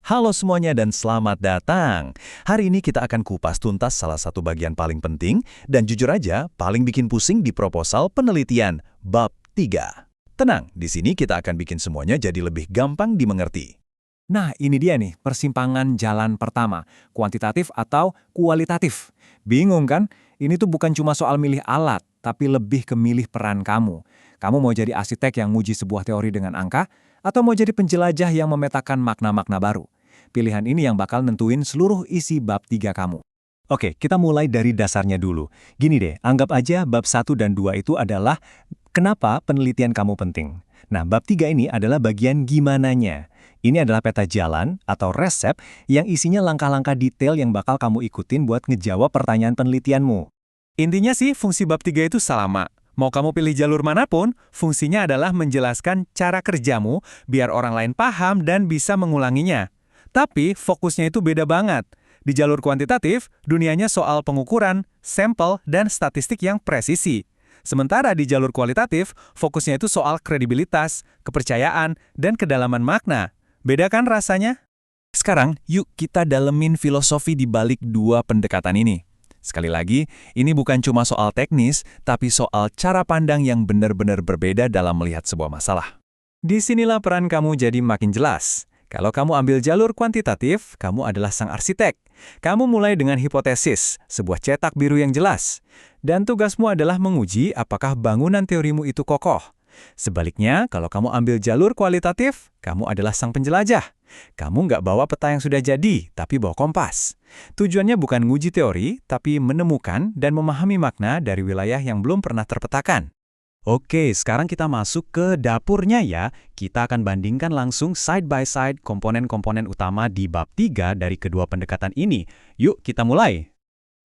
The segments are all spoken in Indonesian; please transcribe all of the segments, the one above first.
Halo semuanya dan selamat datang. Hari ini kita akan kupas tuntas salah satu bagian paling penting dan jujur aja paling bikin pusing di proposal penelitian bab 3. Tenang, di sini kita akan bikin semuanya jadi lebih gampang dimengerti. Nah, ini dia nih, persimpangan jalan pertama, kuantitatif atau kualitatif. Bingung kan? Ini tuh bukan cuma soal milih alat, tapi lebih ke milih peran kamu. Kamu mau jadi arsitek yang nguji sebuah teori dengan angka, atau mau jadi penjelajah yang memetakan makna-makna baru? Pilihan ini yang bakal nentuin seluruh isi bab 3 kamu. Oke, kita mulai dari dasarnya dulu. Gini deh, anggap aja bab 1 dan 2 itu adalah kenapa penelitian kamu penting. Nah, bab 3 ini adalah bagian gimananya. Ini adalah peta jalan atau resep yang isinya langkah-langkah detail yang bakal kamu ikutin buat ngejawab pertanyaan penelitianmu. Intinya sih, fungsi bab 3 itu sama. Mau kamu pilih jalur manapun, fungsinya adalah menjelaskan cara kerjamu biar orang lain paham dan bisa mengulanginya. Tapi fokusnya itu beda banget. Di jalur kuantitatif, dunianya soal pengukuran, sampel, dan statistik yang presisi. Sementara di jalur kualitatif, fokusnya itu soal kredibilitas, kepercayaan, dan kedalaman makna. Beda kan rasanya? Sekarang, yuk kita dalemin filosofi di balik dua pendekatan ini. Sekali lagi, ini bukan cuma soal teknis, tapi soal cara pandang yang benar-benar berbeda dalam melihat sebuah masalah. Disinilah peran kamu jadi makin jelas. Kalau kamu ambil jalur kuantitatif, kamu adalah sang arsitek. Kamu mulai dengan hipotesis, sebuah cetak biru yang jelas. Dan tugasmu adalah menguji apakah bangunan teorimu itu kokoh. Sebaliknya, kalau kamu ambil jalur kualitatif, kamu adalah sang penjelajah. Kamu nggak bawa peta yang sudah jadi, tapi bawa kompas. Tujuannya bukan nguji teori, tapi menemukan dan memahami makna dari wilayah yang belum pernah terpetakan. Oke, sekarang kita masuk ke dapurnya ya. Kita akan bandingkan langsung side by side komponen-komponen utama di bab 3 dari kedua pendekatan ini. Yuk, kita mulai.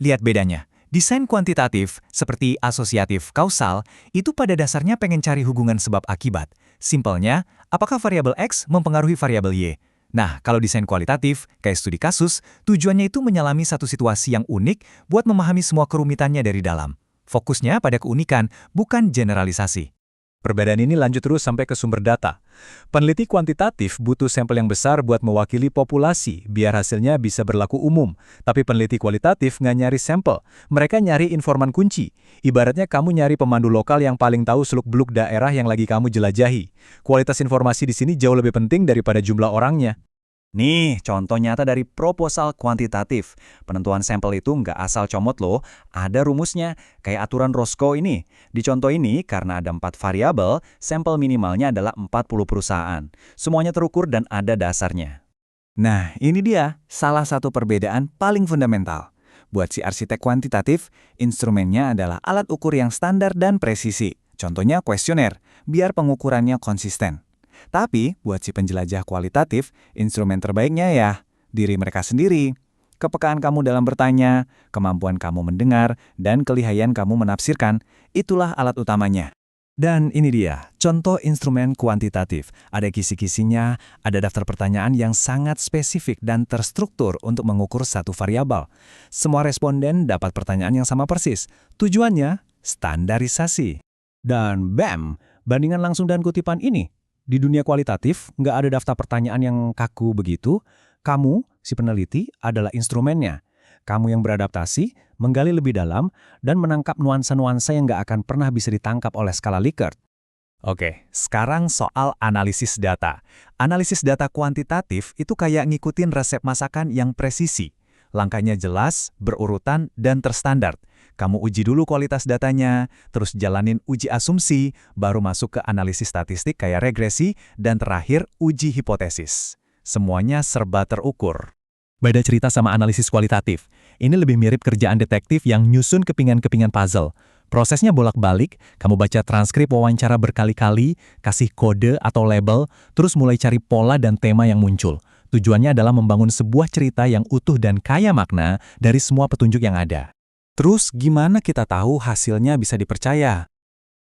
Lihat bedanya. Desain kuantitatif, seperti asosiatif kausal, itu pada dasarnya pengen cari hubungan sebab akibat. Simpelnya, apakah variabel X mempengaruhi variabel Y? Nah, kalau desain kualitatif, kayak studi kasus, tujuannya itu menyelami satu situasi yang unik buat memahami semua kerumitannya dari dalam. Fokusnya pada keunikan, bukan generalisasi. Perbedaan ini lanjut terus sampai ke sumber data. Peneliti kuantitatif butuh sampel yang besar buat mewakili populasi, biar hasilnya bisa berlaku umum. Tapi peneliti kualitatif nggak nyari sampel, mereka nyari informan kunci. Ibaratnya kamu nyari pemandu lokal yang paling tahu seluk-beluk daerah yang lagi kamu jelajahi. Kualitas informasi di sini jauh lebih penting daripada jumlah orangnya. Nih, contoh nyata dari proposal kuantitatif. Penentuan sampel itu nggak asal comot loh, ada rumusnya, kayak aturan Roscoe ini. Di contoh ini, karena ada 4 variabel, sampel minimalnya adalah 40 perusahaan. Semuanya terukur dan ada dasarnya. Nah, ini dia salah satu perbedaan paling fundamental. Buat si arsitek kuantitatif, instrumennya adalah alat ukur yang standar dan presisi. Contohnya kuesioner, biar pengukurannya konsisten. Tapi, buat si penjelajah kualitatif, instrumen terbaiknya ya, diri mereka sendiri. Kepekaan kamu dalam bertanya, kemampuan kamu mendengar, dan kelihayan kamu menafsirkan, itulah alat utamanya. Dan ini dia, contoh instrumen kuantitatif. Ada kisi-kisinya, ada daftar pertanyaan yang sangat spesifik dan terstruktur untuk mengukur satu variabel. Semua responden dapat pertanyaan yang sama persis. Tujuannya, standarisasi. Dan bam, bandingan langsung dan kutipan ini. Di dunia kualitatif, nggak ada daftar pertanyaan yang kaku begitu. Kamu, si peneliti, adalah instrumennya. Kamu yang beradaptasi, menggali lebih dalam, dan menangkap nuansa-nuansa yang nggak akan pernah bisa ditangkap oleh skala Likert. Oke, sekarang soal analisis data. Analisis data kuantitatif itu kayak ngikutin resep masakan yang presisi. Langkahnya jelas, berurutan, dan terstandar. Kamu uji dulu kualitas datanya, terus jalanin uji asumsi, baru masuk ke analisis statistik kayak regresi, dan terakhir uji hipotesis. Semuanya serba terukur. Beda cerita sama analisis kualitatif. Ini lebih mirip kerjaan detektif yang nyusun kepingan-kepingan puzzle. Prosesnya bolak-balik, kamu baca transkrip wawancara berkali-kali, kasih kode atau label, terus mulai cari pola dan tema yang muncul. Tujuannya adalah membangun sebuah cerita yang utuh dan kaya makna dari semua petunjuk yang ada. Terus gimana kita tahu hasilnya bisa dipercaya?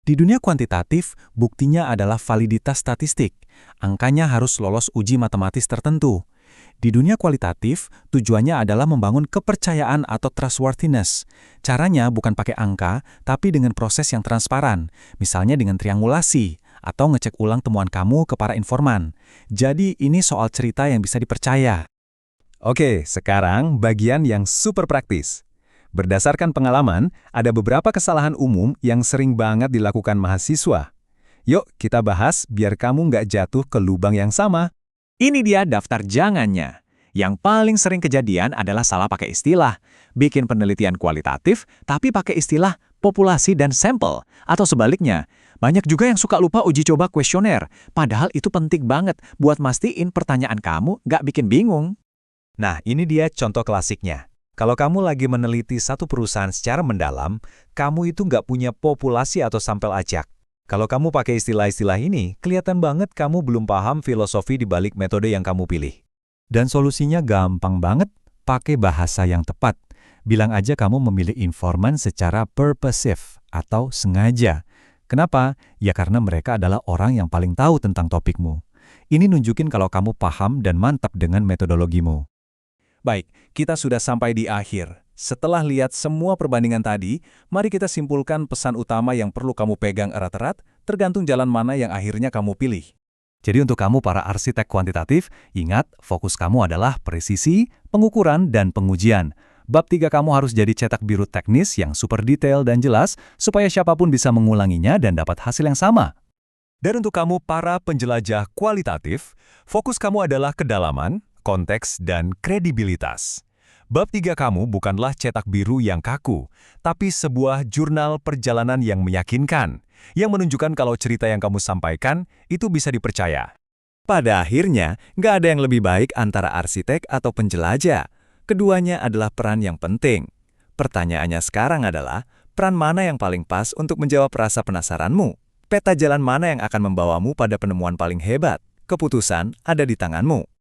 Di dunia kuantitatif, buktinya adalah validitas statistik. Angkanya harus lolos uji matematis tertentu. Di dunia kualitatif, tujuannya adalah membangun kepercayaan atau trustworthiness. Caranya bukan pakai angka, tapi dengan proses yang transparan. Misalnya dengan triangulasi. atau ngecek ulang temuan kamu ke para informan. Jadi ini soal cerita yang bisa dipercaya. Oke, sekarang bagian yang super praktis. Berdasarkan pengalaman, ada beberapa kesalahan umum yang sering banget dilakukan mahasiswa. Yuk, kita bahas biar kamu nggak jatuh ke lubang yang sama. Ini dia daftar jangannya. Yang paling sering kejadian adalah salah pakai istilah. Bikin penelitian kualitatif, tapi pakai istilah populasi dan sampel. Atau sebaliknya, banyak juga yang suka lupa uji coba kuesioner. Padahal itu penting banget buat mastiin pertanyaan kamu nggak bikin bingung. Nah, ini dia contoh klasiknya. Kalau kamu lagi meneliti satu perusahaan secara mendalam, kamu itu nggak punya populasi atau sampel acak. Kalau kamu pakai istilah-istilah ini, kelihatan banget kamu belum paham filosofi di balik metode yang kamu pilih. Dan solusinya gampang banget, pakai bahasa yang tepat. Bilang aja kamu memilih informan secara purposive atau sengaja. Kenapa? Ya karena mereka adalah orang yang paling tahu tentang topikmu. Ini nunjukin kalau kamu paham dan mantap dengan metodologimu. Baik, kita sudah sampai di akhir. Setelah lihat semua perbandingan tadi, mari kita simpulkan pesan utama yang perlu kamu pegang erat-erat, tergantung jalan mana yang akhirnya kamu pilih. Jadi untuk kamu para arsitek kuantitatif, ingat fokus kamu adalah presisi, pengukuran, dan pengujian. Bab 3 kamu harus jadi cetak biru teknis yang super detail dan jelas, supaya siapapun bisa mengulanginya dan dapat hasil yang sama. Dan untuk kamu para penjelajah kualitatif, fokus kamu adalah kedalaman, konteks, dan kredibilitas. Bab 3 kamu bukanlah cetak biru yang kaku, tapi sebuah jurnal perjalanan yang meyakinkan, yang menunjukkan kalau cerita yang kamu sampaikan itu bisa dipercaya. Pada akhirnya, nggak ada yang lebih baik antara arsitek atau penjelajah. Keduanya adalah peran yang penting. Pertanyaannya sekarang adalah, peran mana yang paling pas untuk menjawab rasa penasaranmu? Peta jalan mana yang akan membawamu pada penemuan paling hebat? Keputusan ada di tanganmu.